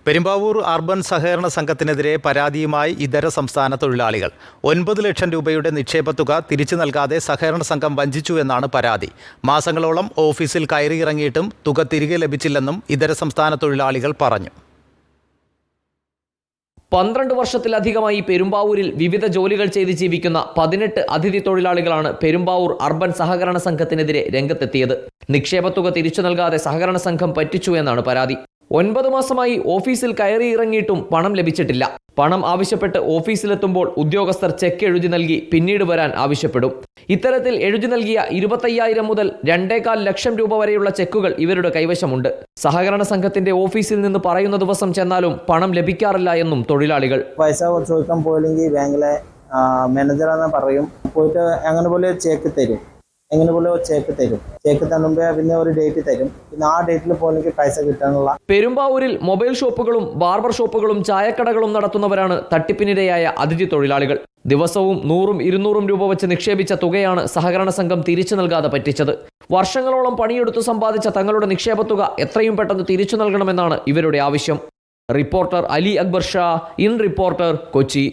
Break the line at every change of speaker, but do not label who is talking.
Perumbavoor urban സഹകരണ സംഘത്തിനെതിരെ പരാതിയുമായി ഇതര സംസ്ഥാന തൊഴിലാളികൾ 9 ലക്ഷം രൂപയുടെ നിക്ഷേപത്തുക തിരിച്ചു നൽകാതെ സഹകരണ സംഘം വഞ്ചിച്ചു എന്നാണ് പരാതി. മാസങ്ങളോളം ഓഫീസിൽ കയറിയിറങ്ങിയിട്ടും തുക തിരികെ ലഭിച്ചില്ലെന്നും ഇതര സംസ്ഥാന തൊഴിലാളികൾ പറഞ്ഞു.
12 വർഷത്തിലധികമായി പെരുമ്പാവൂരിൽ വിവിധ ജോലികൾ ചെയ്ത് ജീവിക്കുന്ന 18 അതിഥി തൊഴിലാളികളാണ് പെരുമ്പാവൂർ അർബൻ സഹകരണ സംഘത്തിനെതിരെ രംഗത്തെത്തിയത്. നിക്ഷേപത്തുക തിരിച്ചു നൽകാതെ സഹകരണ സംഘം പറ്റിച്ചു എന്നാണ് പരാതി. 9 മാസമായി ഓഫീസിൽ കയറിയിറങ്ങിയിട്ടും പണം ലഭിച്ചിട്ടില്ല. പണം ആവശ്യപ്പെട്ട് ഓഫീസിലെത്തുമ്പോൾ ഉദ്യോഗസ്ഥർ ചെക്ക് എഴുതി നൽകി പിന്നീട് വരാൻ ആവശ്യപ്പെടും. ഇത്തരത്തിൽ എഴുതി നൽകിയ 25,000 മുതൽ 2.25 ലക്ഷം രൂപ വരെയുള്ള ചെക്കുകൾ ഇവരുടെ കൈവശമുണ്ട്. സഹകരണ സംഘത്തിന്റെ ഓഫീസിൽ നിന്ന് പറയുന്ന ദിവസം ചെന്നാലും പണം ലഭിക്കാറില്ല എന്നും തൊഴിലാളികൾ.
പൈസ ചോദിക്കാൻ പോയില്ലെങ്കിൽ ബാങ്കിലെ മാനേജറാന്ന് പറയും, പോയിട്ട് അങ്ങനെ പോലെ ചെക്ക് തരും, എങ്ങനെ പോലെ ചെക്ക് തരും. ചെക്ക് തന്നുമ്പോ പിന്നെ ഒരു ഡേറ്റ് തരും, പിന്നെ ആ ഡേറ്റിൽ പോലെങ്കിൽ പൈസ കിട്ടാനുള്ള.
പെരുമ്പാവൂരിൽ മൊബൈൽ ഷോപ്പുകളും ബാർബർ ഷോപ്പുകളും ചായക്കടകളും നടത്തുന്നവരാണ് തട്ടിപ്പിനിരയായ അതിഥി തൊഴിലാളികൾ. ദിവസവും 100-200 രൂപ വെച്ച് നിക്ഷേപിച്ച തുകയാണ് സഹകരണ സംഘം തിരിച്ചു നൽകാതെ പറ്റിച്ചത്. വർഷങ്ങളോളം പണിയെടുത്തു സമ്പാദിച്ച തങ്ങളുടെ നിക്ഷേപത്തുക എത്രയും പെട്ടെന്ന് തിരിച്ചു നൽകണമെന്നാണ് ഇവരുടെ ആവശ്യം. Reporter Ali Akbar Shah, in reporter, Kochi.